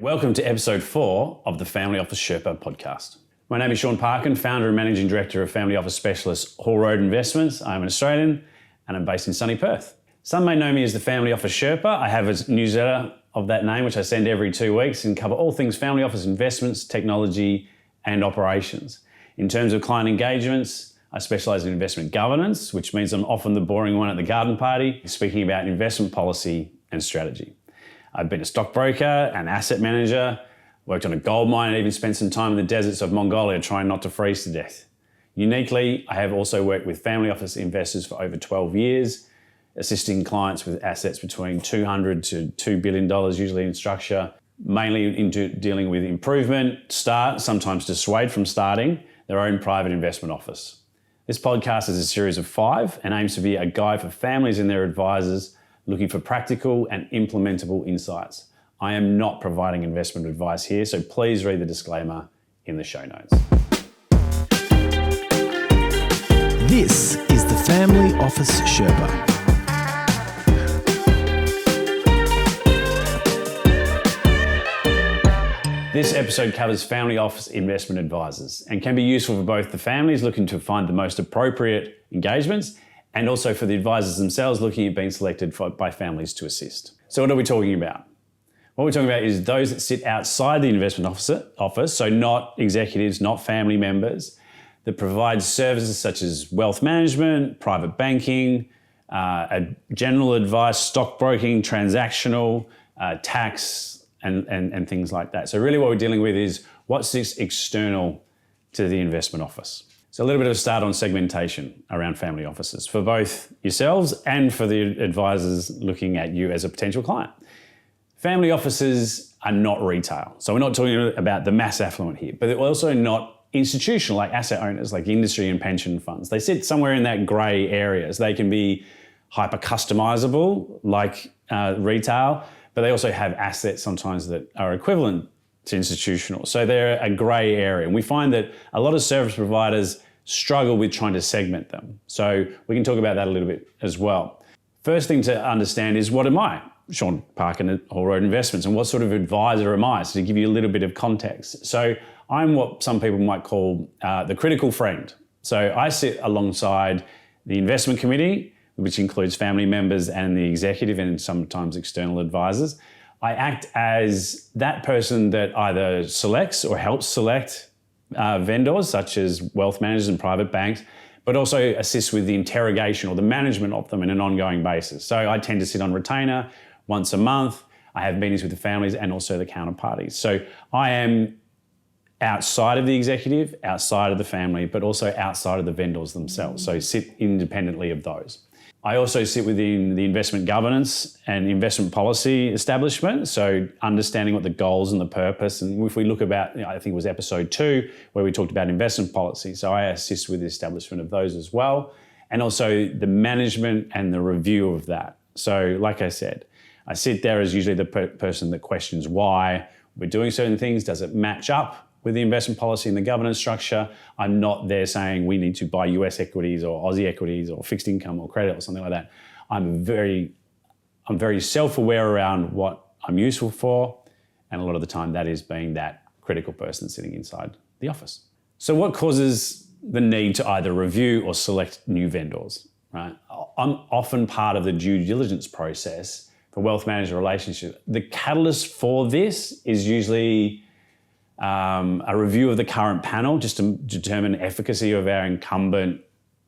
Welcome to episode 4 of the Family Office Sherpa podcast. My name is Shaun Parkin, founder and managing director of family office specialist Correlated Investments. I'm an Australian and I'm based in sunny Perth. Some may know me as the Family Office Sherpa. I have a newsletter of that name which I send every 2 weeks and cover all things family office investments, technology and operations. In terms of client engagements, I specialise in investment governance, which means I'm often the boring one at the garden party, speaking about investment policy and strategy. I've been a stockbroker, an asset manager, worked on a gold mine, and even spent some time in the deserts of Mongolia trying not to freeze to death. Uniquely, I have also worked with family office investors for over 12 years, assisting clients with assets between $200 to $2 billion, usually in structure, mainly into dealing with improvement, sometimes dissuade from starting their own private investment office. This podcast is a series of 5 and aims to be a guide for families and their advisors looking for practical and implementable insights. I am not providing investment advice here, so please read the disclaimer in the show notes. This is the Family Office Sherpa. This episode covers family office investment advisors and can be useful for both the families looking to find the most appropriate engagements and also for the advisors themselves looking at being selected by families to assist. So what are we talking about? What we're talking about is those that sit outside the investment office, so not executives, not family members, that provide services such as wealth management, private banking, general advice, stockbroking, transactional, tax, and things like that. So really what we're dealing with is what sits external to the investment office. So a little bit of a start on segmentation around family offices for both yourselves and for the advisors looking at you as a potential client. Family offices are not retail. So we're not talking about the mass affluent here, but they're also not institutional like asset owners, like industry and pension funds. They sit somewhere in that grey areas. They can be hyper customizable like retail, but they also have assets sometimes that are equivalent to institutional. So they're a grey area. And we find that a lot of service providers struggle with trying to segment them. So we can talk about that a little bit as well. First thing to understand is, what am I? Shaun Parkin at Correlated Investments, and what sort of advisor am I? So to give you a little bit of context. So I'm what some people might call the critical friend. So I sit alongside the investment committee, which includes family members and the executive and sometimes external advisors. I act as that person that either selects or helps select vendors such as wealth managers and private banks, but also assists with the interrogation or the management of them in an ongoing basis. So I tend to sit on retainer once a month. I have meetings with the families and also the counterparties. So I am outside of the executive, outside of the family, but also outside of the vendors themselves. So sit independently of those. I also sit within the investment governance and investment policy establishment, so understanding what the goals and the purpose, and if we look about, I think it was episode 2, where we talked about investment policy, so I assist with the establishment of those as well, and also the management and the review of that. So like I said, I sit there as usually the person that questions why we're doing certain things. Does it match up with the investment policy and the governance structure? I'm not there saying we need to buy US equities or Aussie equities or fixed income or credit or something like that. I'm very self-aware around what I'm useful for, and a lot of the time that is being that critical person sitting inside the office. So what causes the need to either review or select new vendors, right? I'm often part of the due diligence process for wealth manager relationship. The catalyst for this is usually a review of the current panel just to determine efficacy of our incumbent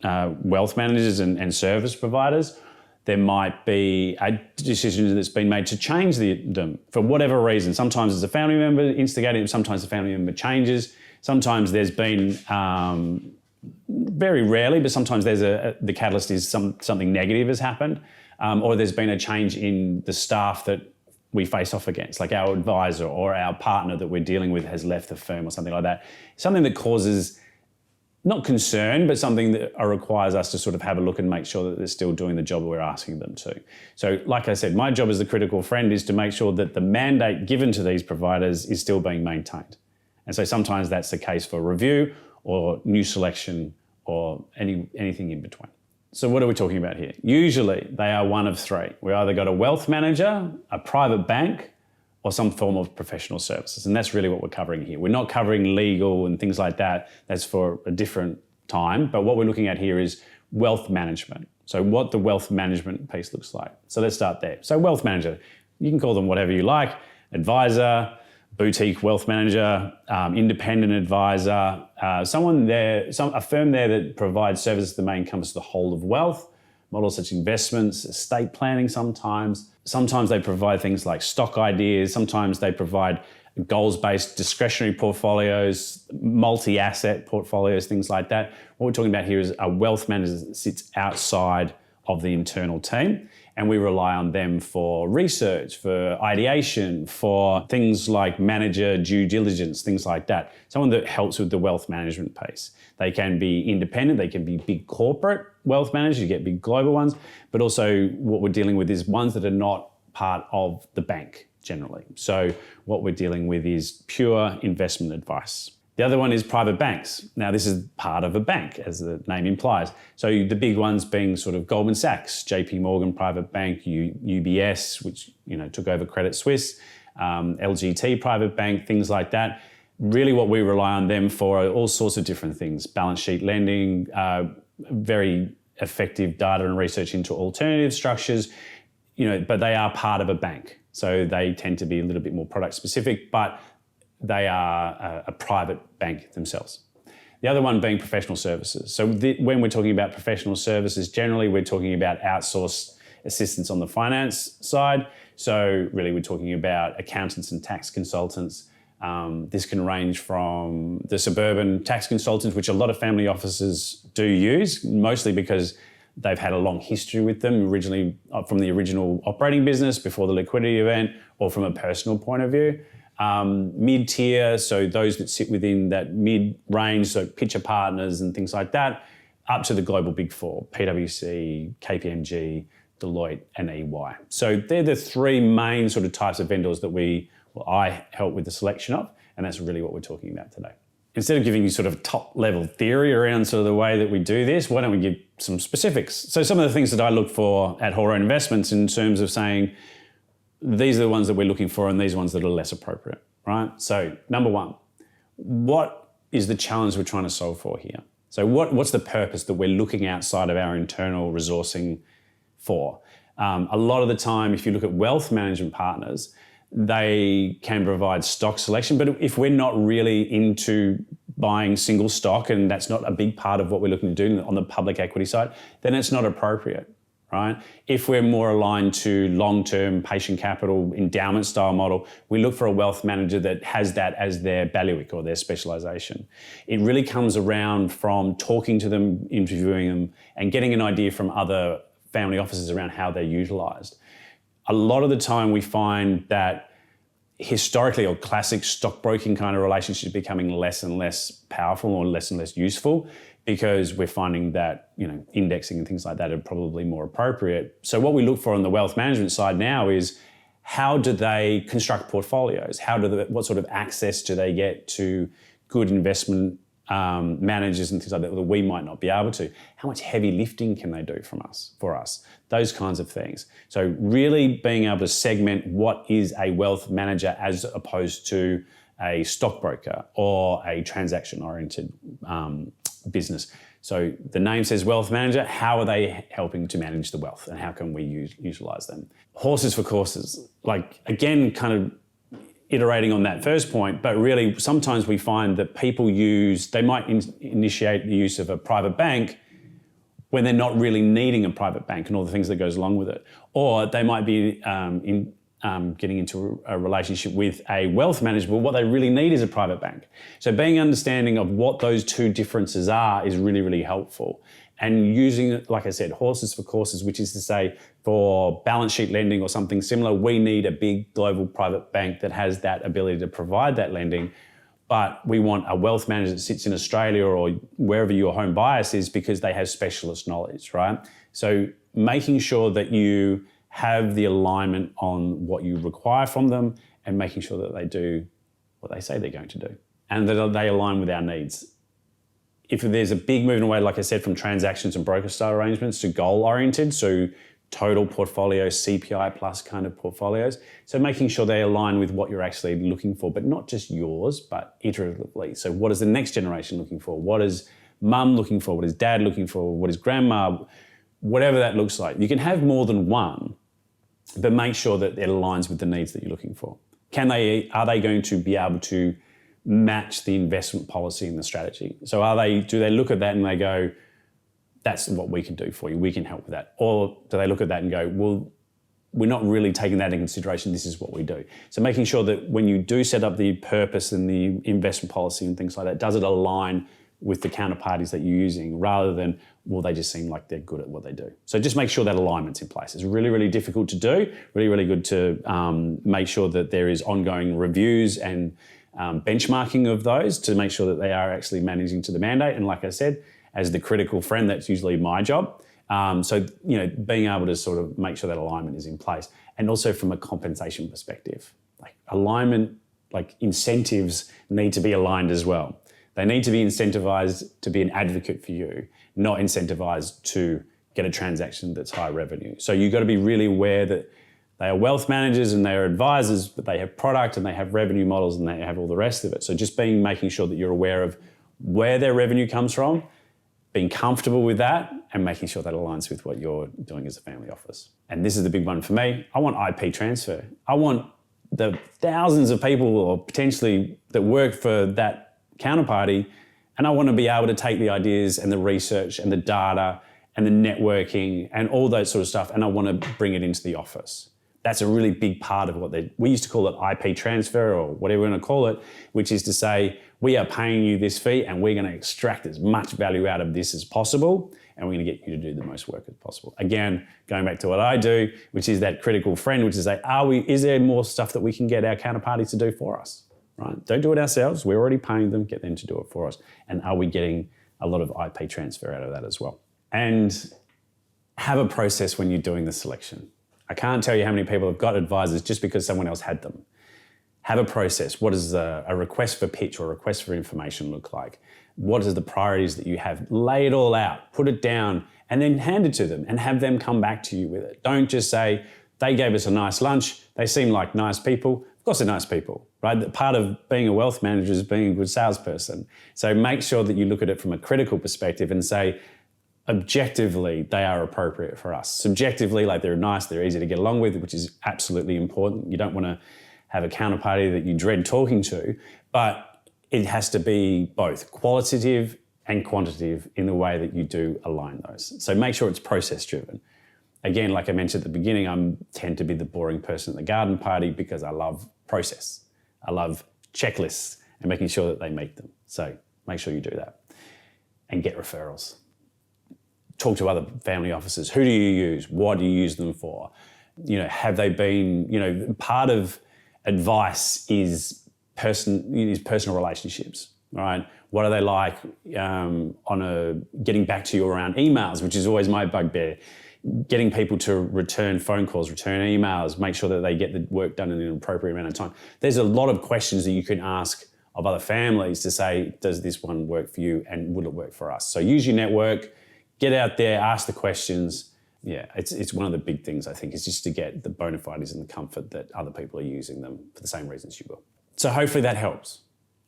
wealth managers and service providers. There might be a decision that's been made to change them for whatever reason. Sometimes it's a family member instigating, sometimes the family member changes. Sometimes there's been, very rarely, but sometimes there's the catalyst is something negative has happened, or there's been a change in the staff that we face off against, like our advisor or our partner that we're dealing with has left the firm or something like that. Something that causes, not concern, but something that requires us to sort of have a look and make sure that they're still doing the job we're asking them to. So like I said, my job as the critical friend is to make sure that the mandate given to these providers is still being maintained. And so sometimes that's the case for review or new selection or anything in between. So what are we talking about here? Usually they are one of three. We either got a wealth manager, a private bank, or some form of professional services. And that's really what we're covering here. We're not covering legal and things like that. That's for a different time. But what we're looking at here is wealth management. So what the wealth management piece looks like. So let's start there. So wealth manager, you can call them whatever you like, advisor, boutique wealth manager, independent advisor, a firm there that provides services that may encompass the whole of wealth, models such as investments, estate planning sometimes. Sometimes they provide things like stock ideas. Sometimes they provide goals-based discretionary portfolios, multi-asset portfolios, things like that. What we're talking about here is a wealth manager that sits outside of the internal team, and we rely on them for research, for ideation, for things like manager due diligence, things like that. Someone that helps with the wealth management piece. They can be independent, they can be big corporate wealth managers, you get big global ones, but also what we're dealing with is ones that are not part of the bank generally. So what we're dealing with is pure investment advice. The other one is private banks. Now this is part of a bank, as the name implies. So the big ones being sort of Goldman Sachs, JP Morgan Private Bank, UBS, which took over Credit Suisse, LGT Private Bank, things like that. Really what we rely on them for are all sorts of different things. Balance sheet lending, very effective data and research into alternative structures, but they are part of a bank. So they tend to be a little bit more product specific, but they are a private bank themselves. The other one being professional services. So when we're talking about professional services, generally we're talking about outsourced assistance on the finance side. So really we're talking about accountants and tax consultants. This can range from the suburban tax consultants, which a lot of family offices do use, mostly because they've had a long history with them, originally from the original operating business before the liquidity event, or from a personal point of view. Mid-tier, so those that sit within that mid-range, so pitcher partners and things like that, up to the global big four, PwC, KPMG, Deloitte and EY. So they're the three main sort of types of vendors that I help with the selection of, and that's really what we're talking about today. Instead of giving you sort of top level theory around sort of the way that we do this, why don't we give some specifics? So some of the things that I look for at Whole Investments in terms of saying, these are the ones that we're looking for and these ones that are less appropriate, right? So number one, what is the challenge we're trying to solve for here? So what's the purpose that we're looking outside of our internal resourcing for? A lot of the time, if you look at wealth management partners, they can provide stock selection, but if we're not really into buying single stock and that's not a big part of what we're looking to do on the public equity side, then it's not appropriate, right? If we're more aligned to long-term patient capital endowment style model, we look for a wealth manager that has that as their bailiwick or their specialization. It really comes around from talking to them, interviewing them, and getting an idea from other family offices around how they're utilized. A lot of the time we find that historically or classic stockbroking kind of relationships becoming less and less powerful or less and less useful because we're finding that, indexing and things like that are probably more appropriate. So what we look for on the wealth management side now is how do they construct portfolios? What sort of access do they get to good investment managers and things like that we might not be able to? How much heavy lifting can they do for us? Those kinds of things. So really being able to segment what is a wealth manager as opposed to a stockbroker or a transaction-oriented business. So the name says wealth manager. How are they helping to manage the wealth and how can we utilize them? Horses for courses. Again, kind of iterating on that first point, but really sometimes we find that people they might initiate the use of a private bank when they're not really needing a private bank and all the things that goes along with it. Or they might be getting into a relationship with a wealth manager, but what they really need is a private bank. So being understanding of what those two differences are is really, really helpful. And using, like I said, horses for courses, which is to say for balance sheet lending or something similar, we need a big global private bank that has that ability to provide that lending. But we want a wealth manager that sits in Australia or wherever your home bias is because they have specialist knowledge, right? So making sure that you have the alignment on what you require from them and making sure that they do what they say they're going to do and that they align with our needs. If there's a big movement away, like I said, from transactions and broker style arrangements to goal oriented, so total portfolio, CPI plus kind of portfolios. So making sure they align with what you're actually looking for, but not just yours, but iteratively. So what is the next generation looking for? What is mum looking for? What is dad looking for? What is grandma? Whatever that looks like. You can have more than one, but make sure that it aligns with the needs that you're looking for. Are they going to be able to match the investment policy and the strategy? So do they look at that and they go, that's what we can do for you, we can help with that? Or do they look at that and go, well, we're not really taking that into consideration, this is what we do. So making sure that when you do set up the purpose and the investment policy and things like that, does it align with the counterparties that you're using, rather than, well, they just seem like they're good at what they do. So just make sure that alignment's in place. It's really, really difficult to do, really, really good to make sure that there is ongoing reviews and benchmarking of those to make sure that they are actually managing to the mandate. And like I said, as the critical friend, that's usually my job. So, being able to sort of make sure that alignment is in place. And also from a compensation perspective, like alignment, like incentives need to be aligned as well. They need to be incentivized to be an advocate for you, not incentivized to get a transaction that's high revenue. So you've got to be really aware that they are wealth managers and they are advisors, but they have product and they have revenue models and they have all the rest of it. So just making sure that you're aware of where their revenue comes from, being comfortable with that, and making sure that aligns with what you're doing as a family office. And this is the big one for me. I want IP transfer. I want the thousands of people or potentially that work for that counterparty, and I want to be able to take the ideas and the research and the data and the networking and all that sort of stuff, and I want to bring it into the office. That's a really big part of we used to call it IP transfer, or whatever we want to call it, which is to say, we are paying you this fee and we're going to extract as much value out of this as possible, and we're going to get you to do the most work as possible. Again, going back to what I do, which is that critical friend, which is is there more stuff that we can get our counterparties to do for us? Right? Don't do it ourselves. We're already paying them, get them to do it for us. And are we getting a lot of IP transfer out of that as well? And have a process when you're doing the selection. I can't tell you how many people have got advisors just because someone else had them. Have a process. What does a request for pitch or a request for information look like? What is the priorities that you have? Lay it all out, put it down, and then hand it to them and have them come back to you with it. Don't just say, they gave us a nice lunch, they seem like nice people. Of course they're nice people, right? Part of being a wealth manager is being a good salesperson. So make sure that you look at it from a critical perspective and say, objectively, they are appropriate for us. Subjectively, like they're nice, they're easy to get along with, which is absolutely important. You don't want to have a counterparty that you dread talking to, but it has to be both qualitative and quantitative in the way that you do align those. So make sure it's process driven. Again, like I mentioned at the beginning, I tend to be the boring person at the garden party because I love process. I love checklists and making sure that they meet them. So make sure you do that. And get referrals. Talk to other family offices. Who do you use? What do you use them for? Have they been, part of advice is personal relationships, right? What are they like getting back to you around emails, which is always my bugbear. Getting people to return phone calls, return emails, make sure that they get the work done in an appropriate amount of time. There's a lot of questions that you can ask of other families to say, does this one work for you and will it work for us? So use your network, get out there, ask the questions. Yeah, it's one of the big things, I think, is just to get the bona fides and the comfort that other people are using them for the same reasons you will. So hopefully that helps,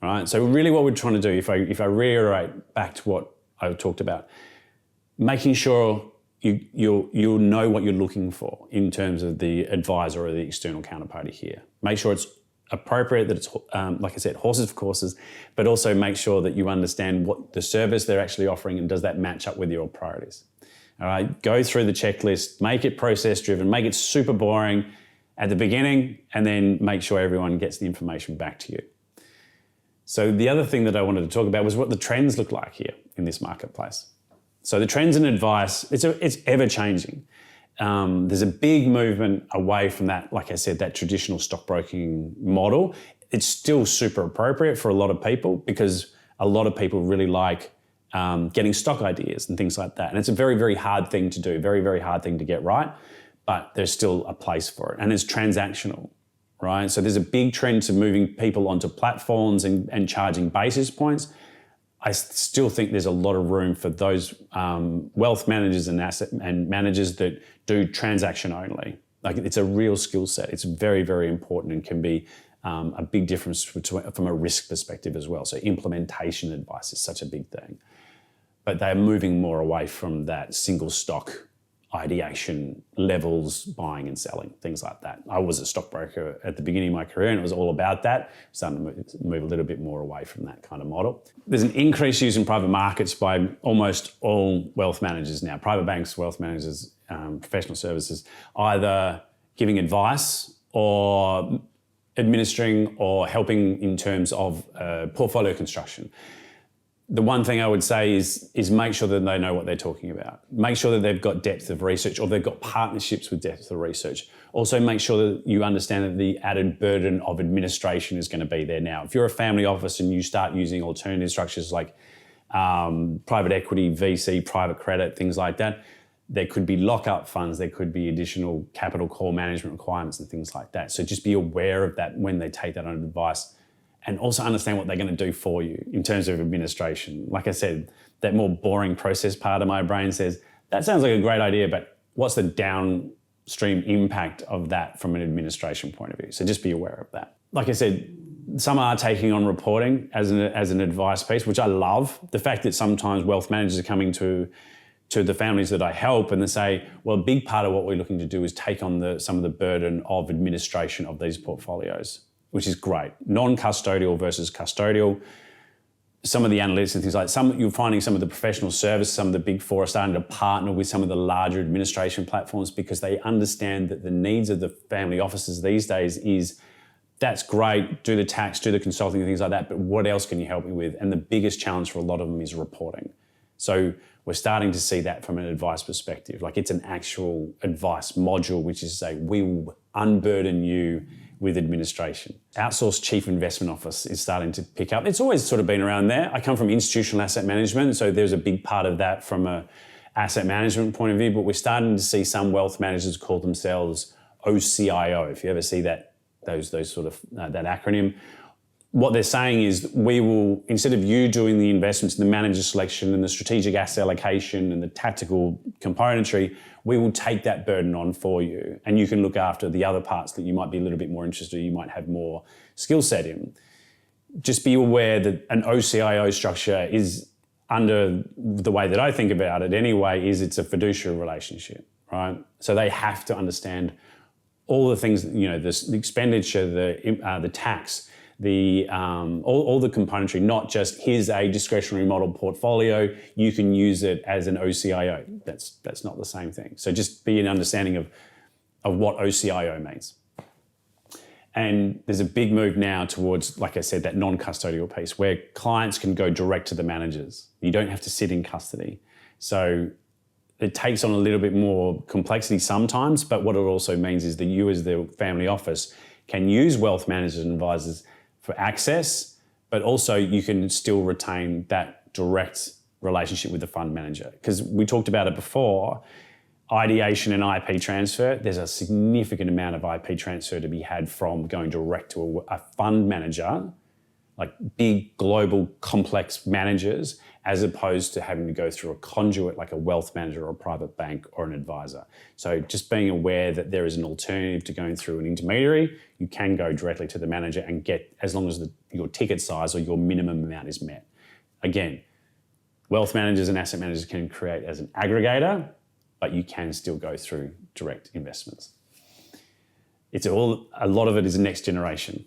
all right? So really what we're trying to do, if I reiterate back to what I talked about, making sure you'll know what you're looking for in terms of the advisor or the external counterparty here. Make sure it's appropriate, that it's, like I said, horses for courses, but also make sure that you understand what the service they're actually offering and does that match up with your priorities. All right, go through the checklist, make it process driven, make it super boring at the beginning, and then make sure everyone gets the information back to you. So the other thing that I wanted to talk about was what the trends look like here in this marketplace. So the trends in advice, it's ever changing. There's a big movement away from that, like I said, that traditional stockbroking model. It's still super appropriate for a lot of people because a lot of people really like getting stock ideas and things like that. And it's a very, very hard thing to do, very, very hard thing to get right, but there's still a place for it. And it's transactional, right? So there's a big trend to moving people onto platforms and charging basis points. I still think there's a lot of room for those wealth managers and asset and managers that do transaction only. Like, it's a real skill set. It's very, very important and can be a big difference from a risk perspective as well. So implementation advice is such a big thing. But they're moving more away from that single stock ideation levels, buying and selling, things like that. I was a stockbroker at the beginning of my career and it was all about that. Starting to move a little bit more away from that kind of model. There's an increased use in private markets by almost all wealth managers now, private banks, wealth managers, professional services, either giving advice or administering or helping in terms of portfolio construction. The one thing I would say is make sure that they know what they're talking about. Make sure that they've got depth of research or they've got partnerships with depth of research. Also make sure that you understand that the added burden of administration is going to be there now. If you're a family office and you start using alternative structures like private equity, VC, private credit, things like that, there could be lockup funds, there could be additional capital call management requirements and things like that. So just be aware of that when they take that on advice. And also understand what they're going to do for you in terms of administration. Like I said, that more boring process part of my brain says, that sounds like a great idea, but what's the downstream impact of that from an administration point of view? So just be aware of that. Like I said, some are taking on reporting as an advice piece, which I love. The fact that sometimes wealth managers are coming to the families that I help and they say, well, a big part of what we're looking to do is take on some of the burden of administration of these portfolios, which is great. Non-custodial versus custodial. Some of the analytics and things like you're finding some of the professional services, some of the big four are starting to partner with some of the larger administration platforms because they understand that the needs of the family offices these days is, that's great, do the tax, do the consulting and things like that, but what else can you help me with? And the biggest challenge for a lot of them is reporting. So we're starting to see that from an advice perspective. Like, it's an actual advice module, which is to say, we will unburden you with administration. Outsourced chief investment office is starting to pick up. It's always sort of been around there. I come from institutional asset management, so there's a big part of that from a asset management point of view, but we're starting to see some wealth managers call themselves OCIO. If you ever see that, those sort of, that acronym, what they're saying is, we will, instead of you doing the investments, the manager selection and the strategic asset allocation and the tactical componentry, we will take that burden on for you. And you can look after the other parts that you might be a little bit more interested in, you might have more skill set in. Just be aware that an OCIO structure is, under the way that I think about it anyway, is it's a fiduciary relationship, right? So they have to understand all the things, you know, the expenditure, the tax, all the componentry, not just here's a discretionary model portfolio, you can use it as an OCIO. That's not the same thing. So just be an understanding of what OCIO means. And there's a big move now towards, like I said, that non-custodial piece where clients can go direct to the managers. You don't have to sit in custody. So it takes on a little bit more complexity sometimes, but what it also means is that you as the family office can use wealth managers and advisors for access, but also you can still retain that direct relationship with the fund manager. Because we talked about it before, ideation and IP transfer, there's a significant amount of IP transfer to be had from going direct to a fund manager, like big global complex managers, as opposed to having to go through a conduit like a wealth manager or a private bank or an advisor. So just being aware that there is an alternative to going through an intermediary, you can go directly to the manager and get, as long as your ticket size or your minimum amount is met. Again, wealth managers and asset managers can create as an aggregator, but you can still go through direct investments. A lot of it is next generation.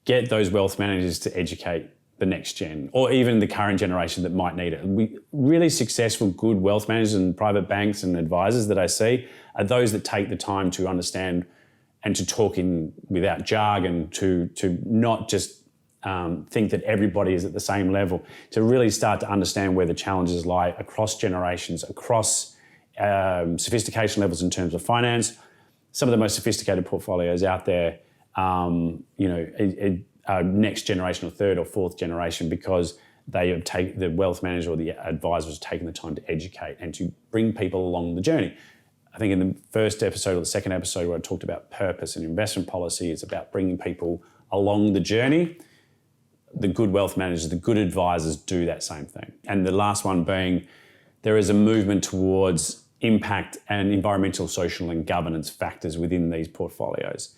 Get those wealth managers to educate the next gen, or even the current generation that might need it. Really successful, good wealth managers and private banks and advisors that I see are those that take the time to understand and to talk in without jargon, to not just think that everybody is at the same level, to really start to understand where the challenges lie across generations, across sophistication levels in terms of finance. Some of the most sophisticated portfolios out there, next generation or third or fourth generation, because they have taken, the wealth manager or the advisor has taken the time to educate and to bring people along the journey. I think in the first episode or the second episode where I talked about purpose and investment policy, it's about bringing people along the journey. the good wealth managers, the good advisors do that same thing. And the last one being, there is a movement towards impact and environmental, social and governance factors within these portfolios.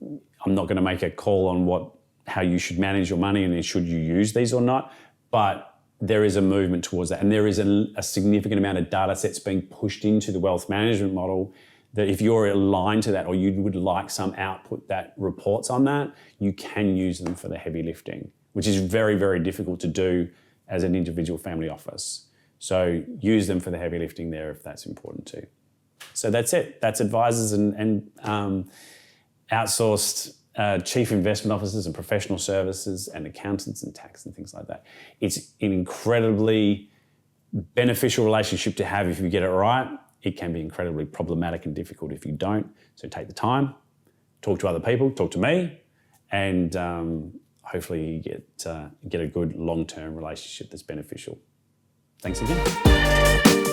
I'm not going to make a call on how you should manage your money and should you use these or not, but there is a movement towards that. And there is a significant amount of data sets being pushed into the wealth management model that if you're aligned to that or you would like some output that reports on that, you can use them for the heavy lifting, which is very, very difficult to do as an individual family office. So use them for the heavy lifting there if that's important too. So that's it. That's advisors and outsourced chief investment officers and professional services and accountants and tax and things like that. It's an incredibly beneficial relationship to have if you get it right. It can be incredibly problematic and difficult if you don't. So take the time, talk to other people, talk to me, and hopefully you get a good long-term relationship that's beneficial. Thanks again.